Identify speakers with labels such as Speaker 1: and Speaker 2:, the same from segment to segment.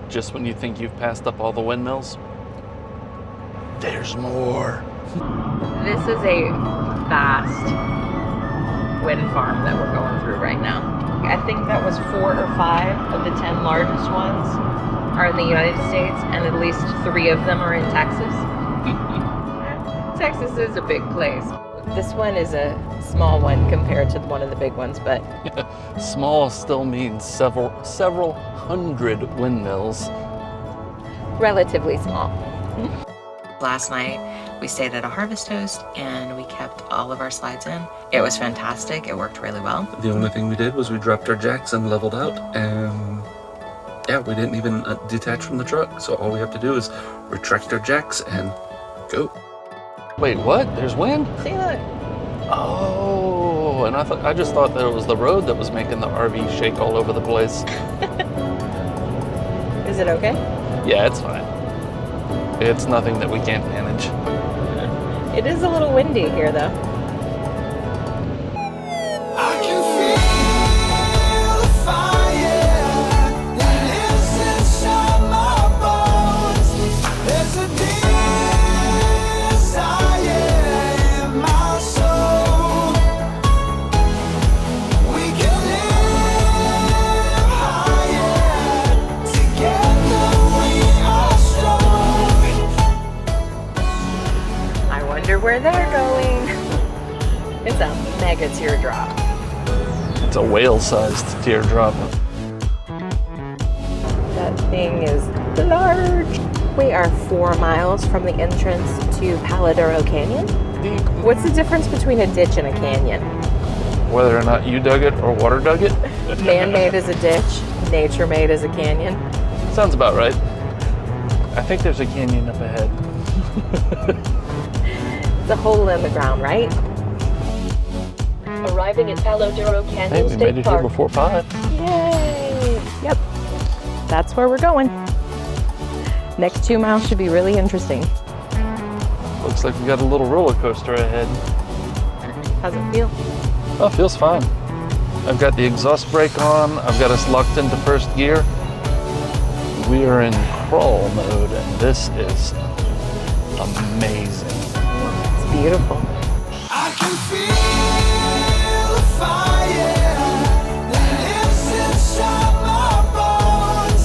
Speaker 1: just when you think you've passed up all the windmills, there's more.
Speaker 2: This is a vast wind farm that we're going through right now. I think that was 4 or 5 of the 10 largest ones are in the United States, and at least 3 of them are in Texas. Texas is a big place. This one is a small one compared to one of the big ones, but
Speaker 1: Small still means several hundred windmills.
Speaker 2: relatively small. Last night, we stayed at a Harvest Host and we kept all of our slides in. It was fantastic. It worked really well.
Speaker 1: The only thing we did was we dropped our jacks and leveled out, and yeah, we didn't even detach from the truck. So all we have to do is retract our jacks and go. Wait, what? There's wind?
Speaker 2: See, look.
Speaker 1: Oh, and I just thought that it was the road that was making the RV shake all over the place.
Speaker 2: Is it okay?
Speaker 1: Yeah, it's fine. It's nothing that we can't manage.
Speaker 2: It is a little windy here, though.
Speaker 3: I can feel the fire that lives inside my bones. There's a desire in my soul. We can live higher. Together we are strong.
Speaker 2: I wonder where they're going. It's a mega teardrop.
Speaker 1: It's a whale-sized teardrop.
Speaker 2: That thing is large. We are 4 miles from the entrance to Palo Duro Canyon. What's the difference between a ditch and a canyon?
Speaker 1: Whether or not you dug it or water dug it?
Speaker 2: Man-made is a ditch, nature-made is a canyon.
Speaker 1: Sounds about right. I think there's a canyon up ahead.
Speaker 2: It's a hole in the ground, right?
Speaker 4: Arriving at Palo Duro
Speaker 1: Hey,
Speaker 4: Canyon
Speaker 1: we made
Speaker 4: State
Speaker 1: it here
Speaker 4: Park.
Speaker 1: before 5.
Speaker 2: Yay! Yep. That's where we're going. Next 2 miles should be really interesting.
Speaker 1: Looks like we got a little roller coaster ahead.
Speaker 2: How's it feel?
Speaker 1: Oh, it feels fine. I've got the exhaust brake on. I've got us locked into first gear. We are in crawl mode, and this is amazing.
Speaker 2: It's beautiful.
Speaker 3: I can feel the fire that lives inside my bones.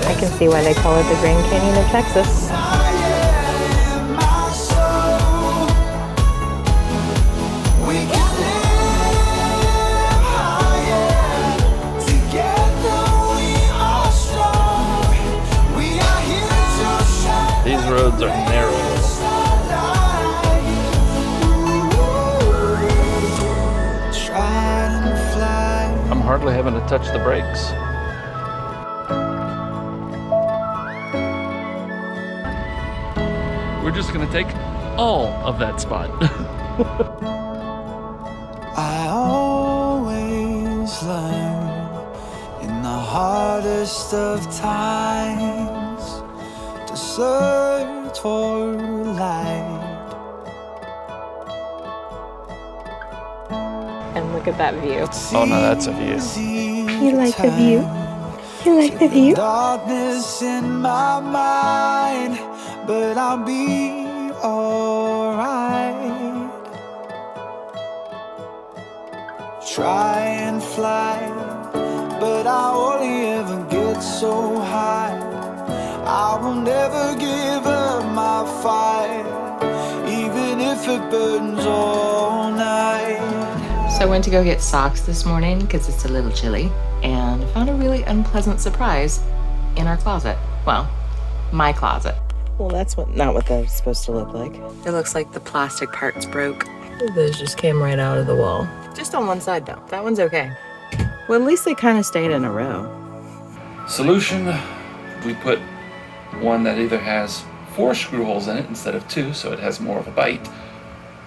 Speaker 2: I can see why they call it the Grand Canyon of Texas.
Speaker 3: Fire in my soul. We can live higher. Together we are strong. We are here to shine.
Speaker 1: These roads are narrow. I'm hardly having to touch the brakes. We're just gonna take all of that spot.
Speaker 3: I always learn in the hardest of times to search for light.
Speaker 2: And look at that view.
Speaker 1: Oh no, that's a view.
Speaker 2: You like the view? You like the view?
Speaker 3: Darkness in my mind, but I'll be alright. Try and fly, but I only ever get so high. I will never give up my fight, even if it burns all night.
Speaker 2: So I went to go get socks this morning because it's a little chilly, and found a really unpleasant surprise in our closet. Well, my closet. Well, that's not what that's supposed to look like. It looks like the plastic parts broke. Those just came right out of the wall. Just on one side, though. That one's okay. Well, at least they kind of stayed in a row.
Speaker 1: Solution, we put one that either has 4 screw holes in it instead of 2, so it has more of a bite,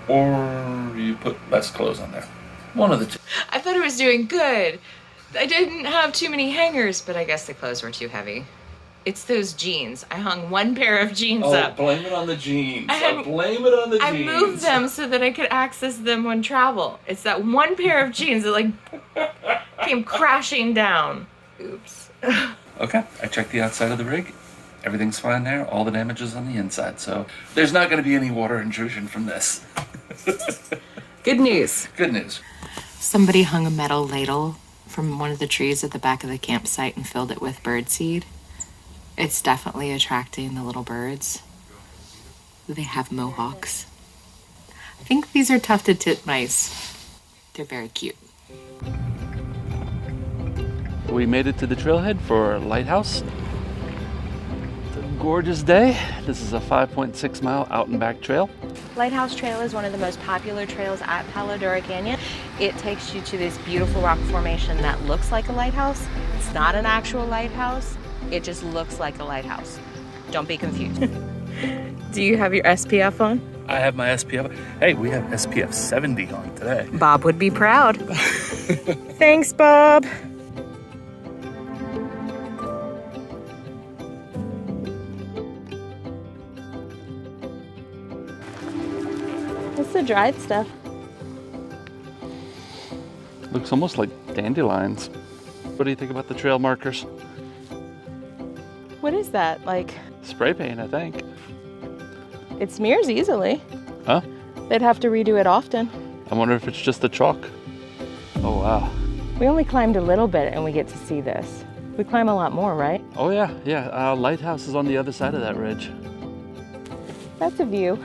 Speaker 1: or you put less clothes on there. One of the 2.
Speaker 2: I thought it was doing good. I didn't have too many hangers, but I guess the clothes were too heavy. It's those jeans. I hung one pair of jeans up.
Speaker 1: Blame it on the jeans.
Speaker 2: I
Speaker 1: blame it on the
Speaker 2: I
Speaker 1: jeans.
Speaker 2: moved them so that I could access them when travel. It's that one pair of jeans that came crashing down. Oops.
Speaker 1: Okay, I checked the outside of the rig. Everything's fine there. All the damage is on the inside, so there's not going to be any water intrusion from this.
Speaker 2: Good news.
Speaker 1: Good news.
Speaker 2: Somebody hung a metal ladle from one of the trees at the back of the campsite and filled it with birdseed. It's definitely attracting the little birds. They have mohawks. I think these are tufted titmice. They're very cute.
Speaker 1: We made it to the trailhead for Lighthouse. It's a gorgeous day. This is a 5.6 mile out and back trail.
Speaker 4: Lighthouse Trail is one of the most popular trails at Palo Duro Canyon. It takes you to this beautiful rock formation that looks like a lighthouse. It's not an actual lighthouse. It just looks like a lighthouse. Don't be confused.
Speaker 2: Do you have your SPF on?
Speaker 1: I have my SPF. Hey, we have SPF 70 on today.
Speaker 2: Bob would be proud. Thanks, Bob.
Speaker 4: It's the dried stuff.
Speaker 1: Looks almost like dandelions. What do you think about the trail markers?
Speaker 4: What is that? Like,
Speaker 1: Spray paint, I think.
Speaker 4: it smears easily.
Speaker 1: Huh?
Speaker 4: They'd have to redo it often.
Speaker 1: I wonder if it's just the chalk. Oh, wow.
Speaker 4: We only climbed a little bit and we get to see this. We climb a lot more, right?
Speaker 1: Oh, yeah. Lighthouse is on the other side of that ridge.
Speaker 4: That's a view.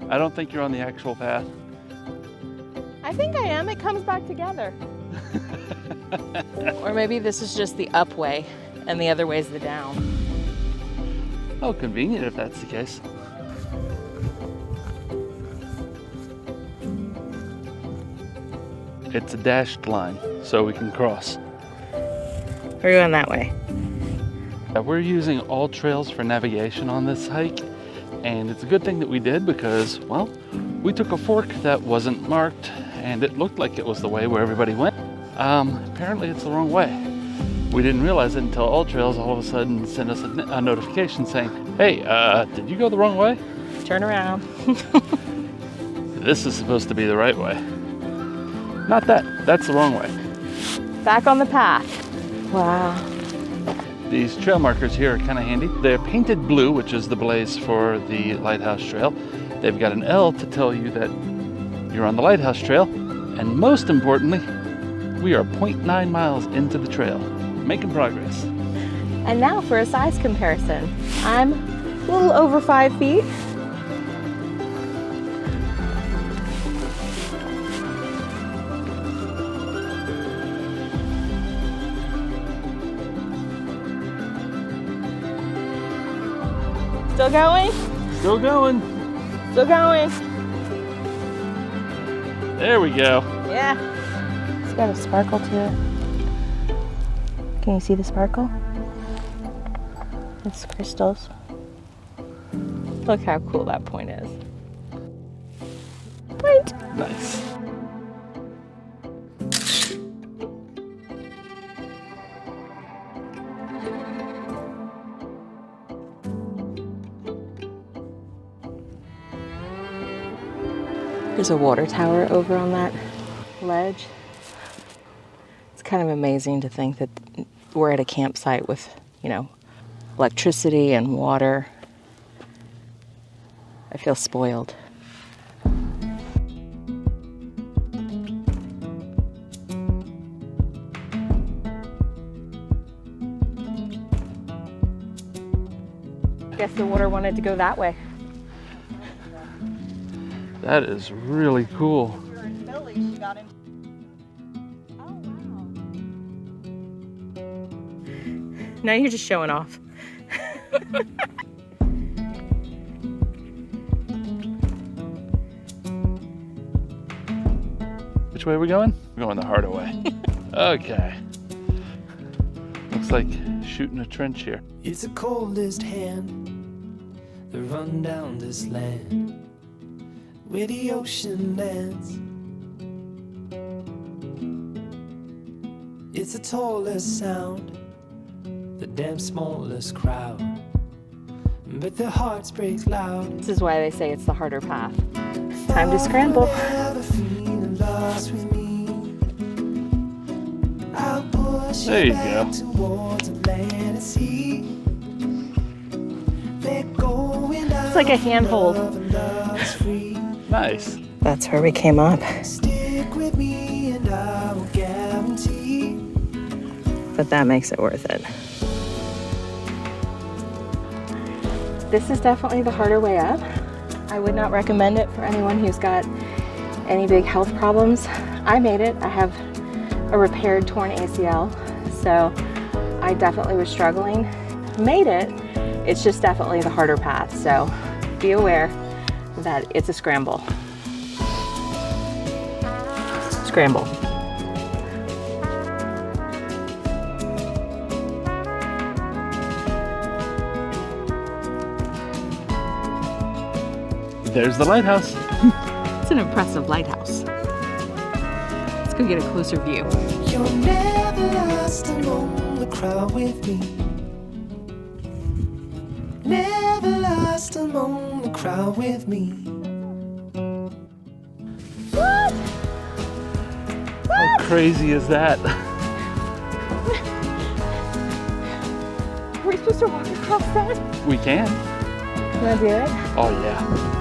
Speaker 1: I don't think you're on the actual path.
Speaker 4: I think I am. It comes back together. Or maybe this is just the up way and the other way's the down.
Speaker 1: Oh, convenient if that's the case. It's a dashed line, so we can cross.
Speaker 4: We're going that way.
Speaker 1: We're using all trails for navigation on this hike, and it's a good thing that we did because, well, we took a fork that wasn't marked and it looked like it was the way where everybody went. Apparently it's the wrong way. We didn't realize it until All Trails all of a sudden sent us a notification saying, hey, did you go the wrong way?
Speaker 4: Turn around.
Speaker 1: This is supposed to be the right way. Not that, that's the wrong way.
Speaker 4: Back on the path. Wow.
Speaker 1: These trail markers here are kind of handy. They're painted blue, which is the blaze for the Lighthouse Trail. They've got an L to tell you that you're on the Lighthouse Trail. And most importantly, we are 0.9 miles into the trail, making progress.
Speaker 4: And now for a size comparison. I'm a little over 5 feet. Still going?
Speaker 1: Still going.
Speaker 4: Still going.
Speaker 1: There we go.
Speaker 4: Yeah. It's got a sparkle to it. Can you see the sparkle? It's crystals. Look how cool that point is. Point.
Speaker 1: Nice.
Speaker 4: There's a water tower over on that ledge. It's kind of amazing to think that we're at a campsite with, electricity and water. I feel spoiled. Guess the water wanted to go that way.
Speaker 1: That is really cool.
Speaker 4: Now you're just showing off.
Speaker 1: Which way are we going? We're going the harder way. Okay. Looks like shooting a trench here.
Speaker 3: It's the coldest hand that run down this land where the ocean lands. It's the tallest sound, the damn smallest crowd, but their hearts break loud.
Speaker 4: This is why they say it's the harder path. Time to scramble.
Speaker 1: There you go.
Speaker 4: It's like a handhold.
Speaker 1: Nice.
Speaker 2: That's where we came up. But that makes it worth it.
Speaker 4: This is definitely the harder way up. I would not recommend it for anyone who's got any big health problems. I made it. I have a repaired torn ACL, so I definitely was struggling. Made it. It's just definitely the harder path, so be aware that it's a scramble. Scramble.
Speaker 1: There's the lighthouse.
Speaker 2: It's an impressive lighthouse. Let's go get a closer view.
Speaker 3: You're never lost among the crowd with me. Never lost among the crowd with me.
Speaker 1: How crazy is that?
Speaker 4: Are we supposed to walk across that?
Speaker 1: We can.
Speaker 4: Can I do it?
Speaker 1: Oh yeah.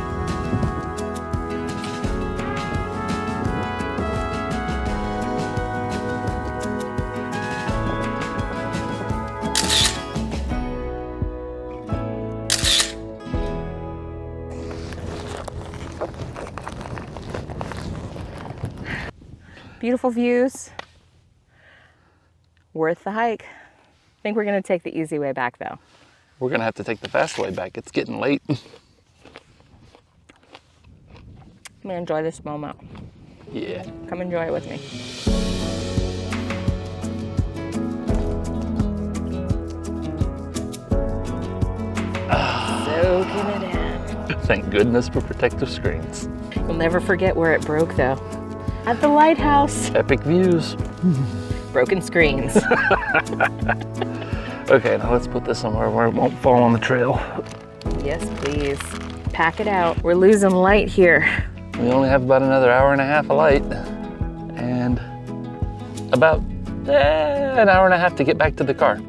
Speaker 4: Beautiful views. Worth the hike. I think we're gonna take the easy way back though.
Speaker 1: We're gonna have to take the fast way back. It's getting late.
Speaker 4: I'm gonna enjoy this moment.
Speaker 1: Yeah.
Speaker 4: Come enjoy it with me. Soaking it in.
Speaker 1: Thank goodness for protective screens.
Speaker 4: You'll never forget where it broke though. At the lighthouse.
Speaker 1: Epic views.
Speaker 4: Broken screens.
Speaker 1: Okay, now let's put this somewhere where it won't fall on the trail.
Speaker 4: Yes, please. Pack it out. We're losing light here.
Speaker 1: We only have about another hour and a half of light and about an hour and a half to get back to the car.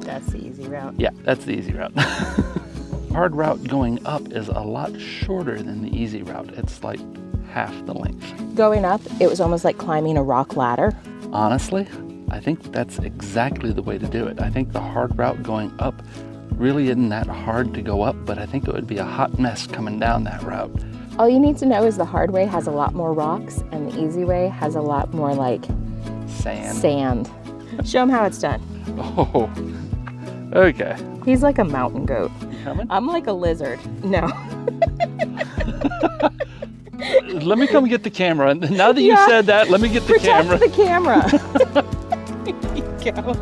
Speaker 4: That's the easy route.
Speaker 1: Yeah, that's the easy route. Hard route going up is a lot shorter than the easy route. It's like half the length.
Speaker 4: Going up, it was almost like climbing a rock ladder.
Speaker 1: Honestly, I think that's exactly the way to do it. I think the hard route going up really isn't that hard to go up, but I think it would be a hot mess coming down that route.
Speaker 4: All you need to know is the hard way has a lot more rocks and the easy way has a lot more like sand. Show him how it's done.
Speaker 1: Oh, okay.
Speaker 4: He's like a mountain goat.
Speaker 1: You coming?
Speaker 4: I'm like a lizard. No.
Speaker 1: Let me come get the camera. Now that you said that, let me get the camera.
Speaker 4: Protect the camera. Here you go.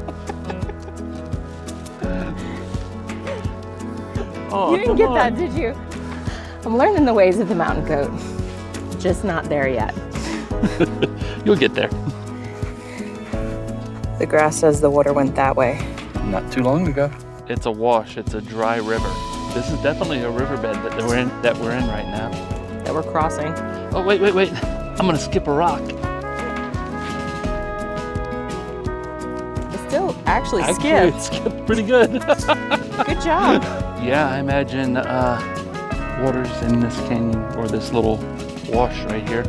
Speaker 1: Oh,
Speaker 4: You didn't get that, did you? I'm learning the ways of the mountain goat. Just not there yet.
Speaker 1: You'll get there.
Speaker 2: The grass says the water went that way.
Speaker 1: Not too long ago. It's a wash. It's a dry river. This is definitely a riverbed that we're in right now.
Speaker 4: That we're crossing.
Speaker 1: Oh, wait. I'm gonna skip a rock.
Speaker 4: It still actually
Speaker 1: It
Speaker 4: skipped.
Speaker 1: skipped pretty good.
Speaker 4: Good job.
Speaker 1: Yeah, I imagine waters in this canyon or this little wash right here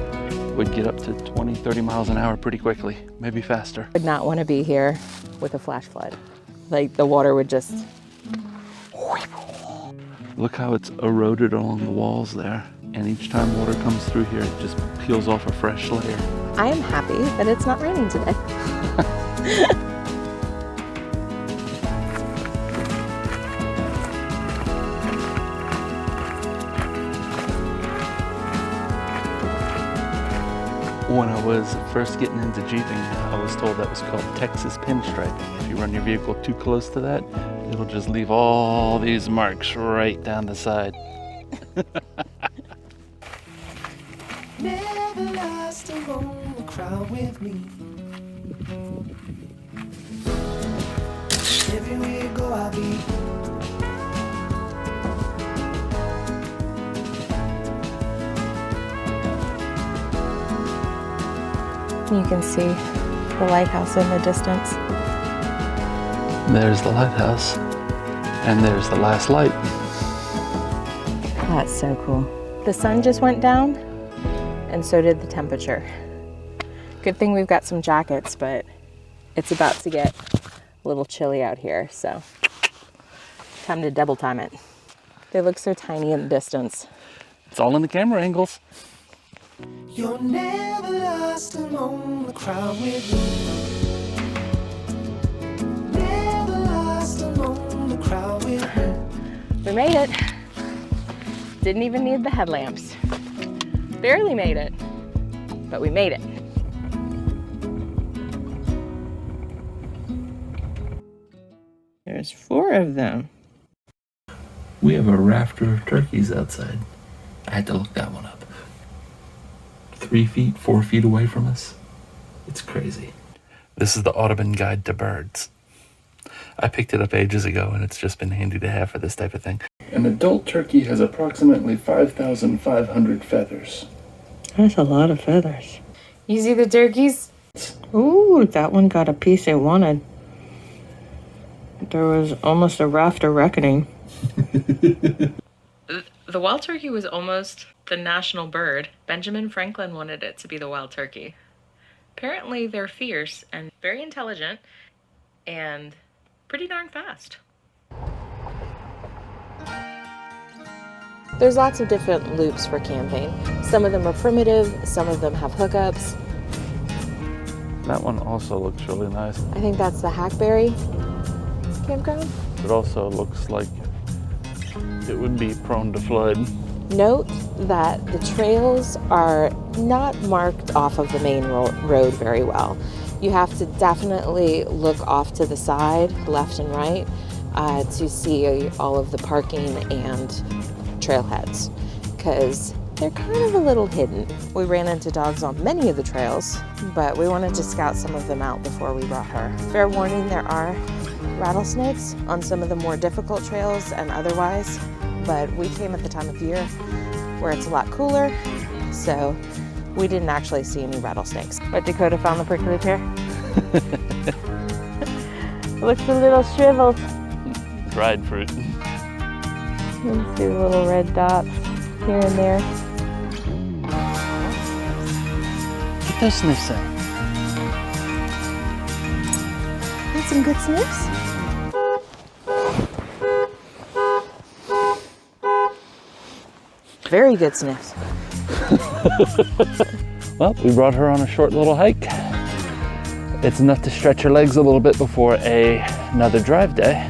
Speaker 1: would get up to 20, 30 miles an hour pretty quickly, maybe faster.
Speaker 4: Would not want to be here with a flash flood. Like the water would just.
Speaker 1: Look how it's eroded along the walls there. And each time water comes through here, it just peels off a fresh layer.
Speaker 4: I am happy that it's not raining today.
Speaker 1: When I was first getting into Jeeping, I was told that was called Texas pinstriping. If you run your vehicle too close to that, it'll just leave all these marks right down the side.
Speaker 3: Never lost among the crowd with me. everywhere you go I'll be.
Speaker 4: You can see the lighthouse in the distance.
Speaker 1: There's the lighthouse, and there's the last light.
Speaker 4: That's so cool. The sun just went down, and so did the temperature. Good thing we've got some jackets, but it's about to get a little chilly out here, so time to double time it. They look so tiny in the distance.
Speaker 1: It's all in the camera angles.
Speaker 3: You're never lost among the crowd with me. Never lost among the crowd with me.
Speaker 4: We made it. Didn't even need the headlamps. Barely made it, but we made it. There's 4 of them.
Speaker 1: We have a rafter of turkeys outside. I had to look that one up. 3 feet, 4 feet away from us. It's crazy. This is the Audubon Guide to Birds. I picked it up ages ago, and it's just been handy to have for this type of thing. An adult turkey has approximately 5,500 feathers.
Speaker 2: That's a lot of feathers.
Speaker 4: You see the turkeys?
Speaker 2: Ooh, that one got a piece it wanted. There was almost a rafter reckoning.
Speaker 4: The wild turkey was almost the national bird. Benjamin Franklin wanted it to be the wild turkey. Apparently they're fierce and very intelligent and pretty darn fast. There's lots of different loops for camping. Some of them are primitive, some of them have hookups.
Speaker 1: That one also looks really nice.
Speaker 4: I think that's the Hackberry campground.
Speaker 1: It also looks like it would be prone to flood.
Speaker 4: Note that the trails are not marked off of the main road very well. You have to definitely look off to the side, left and right, to see all of the parking and trailheads, because they're kind of a little hidden. We ran into dogs on many of the trails, but we wanted to scout some of them out before we brought her. Fair warning, there are rattlesnakes on some of the more difficult trails and otherwise, but we came at the time of year where it's a lot cooler, so we didn't actually see any rattlesnakes. But Dakota found the prickly pear. Looks a little shriveled.
Speaker 1: Dried fruit.
Speaker 4: You can see the little red dots here and there.
Speaker 1: Get those sniffs in.
Speaker 4: Need some good sniffs? Very good sniffs.
Speaker 1: Well, we brought her on a short little hike. It's enough to stretch her legs a little bit before another drive day,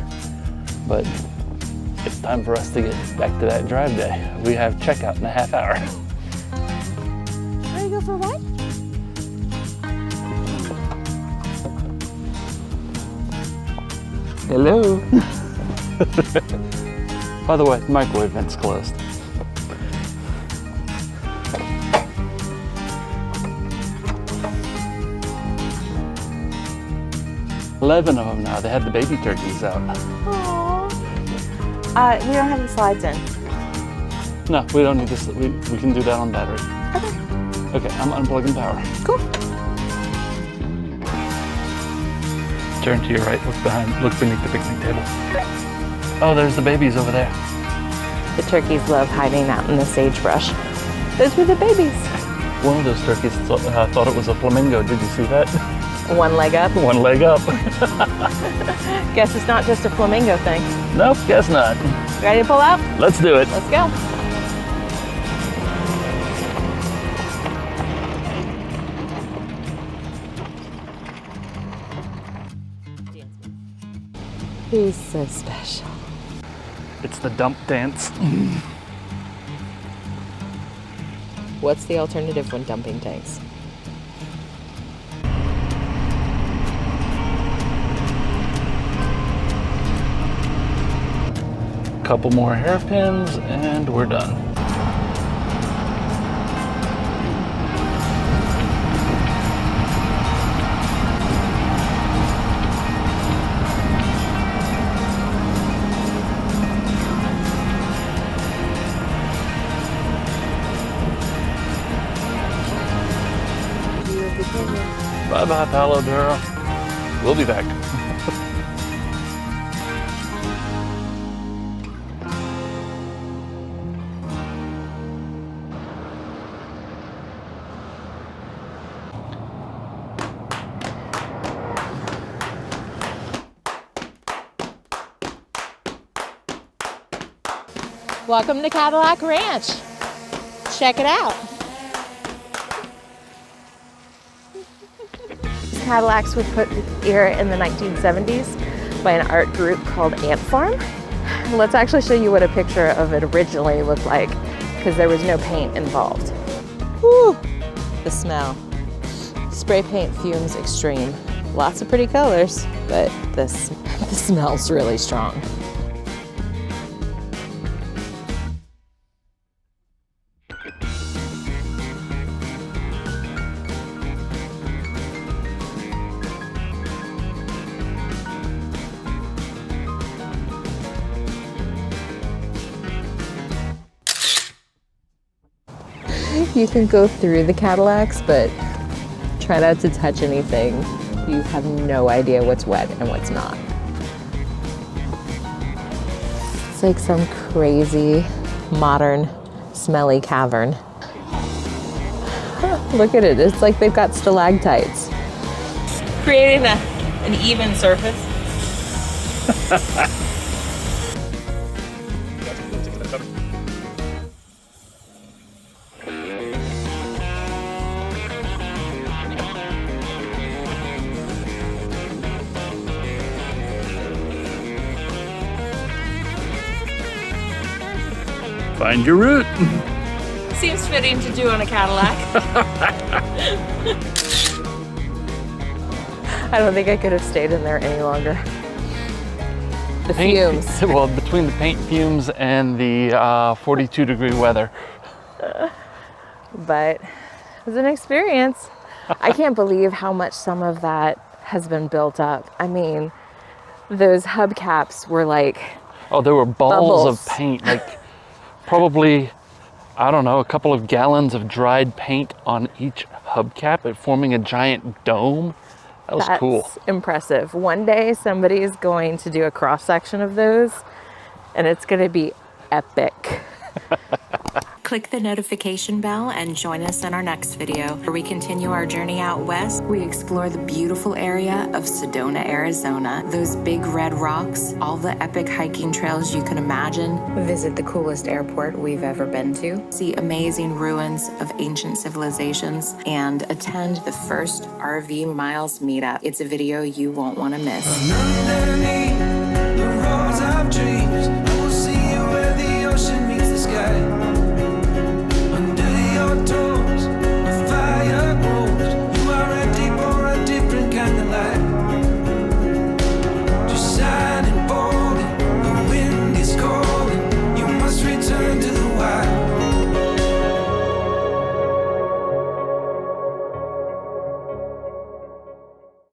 Speaker 1: but it's time for us to get back to that drive day. We have checkout in a half hour.
Speaker 4: Ready to go for a ride?
Speaker 1: Hello. By the way, microwave vent's closed. $11 of them now. They had the baby turkeys out.
Speaker 4: Aww. We don't have the slides in.
Speaker 1: No, we don't need this. We can do that on battery. Okay, I'm unplugging power.
Speaker 4: Cool.
Speaker 1: Turn to your right, look beneath the picnic table. Oh, there's the babies over there.
Speaker 4: The turkeys love hiding out in the sagebrush. Those were the babies.
Speaker 1: One of those turkeys thought it was a flamingo. Did you see that?
Speaker 4: One leg up.
Speaker 1: One leg up.
Speaker 4: Guess it's not just a flamingo thing.
Speaker 1: Nope, guess not.
Speaker 4: Ready to pull out?
Speaker 1: Let's do it.
Speaker 4: Let's go. He's so special.
Speaker 1: It's the dump dance.
Speaker 4: What's the alternative when dumping tanks?
Speaker 1: Couple more hairpins and we're done. Bye-bye, Palo Duro. We'll be back.
Speaker 4: Welcome to Cadillac Ranch. Check it out. Cadillacs were put here in the 1970s by an art group called Ant Farm. Let's actually show you what a picture of it originally looked like, because there was no paint involved. Whew, the smell. Spray paint fumes extreme. Lots of pretty colors, but the smell's really strong. You can go through the Cadillacs, but try not to touch anything. You have no idea what's wet and what's not. It's like some crazy, modern, smelly cavern. Look at it, it's like they've got stalactites. Creating an even surface.
Speaker 1: Find your route.
Speaker 4: Seems fitting to do on a Cadillac. I don't think I could have stayed in there any longer. The fumes.
Speaker 1: Well, between the paint fumes and the 42-degree weather.
Speaker 4: But it was an experience. I can't believe how much some of that has been built up. I mean, those hubcaps were like...
Speaker 1: Oh, there were balls
Speaker 4: bubbles
Speaker 1: of paint, like probably, I don't know, a couple of gallons of dried paint on each hubcap, forming a giant dome. That was cool.
Speaker 4: That's impressive. One day somebody's going to do a cross-section of those, and it's going to be epic.
Speaker 2: Click the notification bell and join us in our next video where we continue our journey out west. We explore the beautiful area of Sedona, Arizona, those big red rocks, all the epic hiking trails you can imagine, visit the coolest airport we've ever been to, see amazing ruins of ancient civilizations, and attend the first RV Miles meetup. It's a video you won't want to miss.
Speaker 3: Underneath the roads of dreams, I will see you where the ocean meets.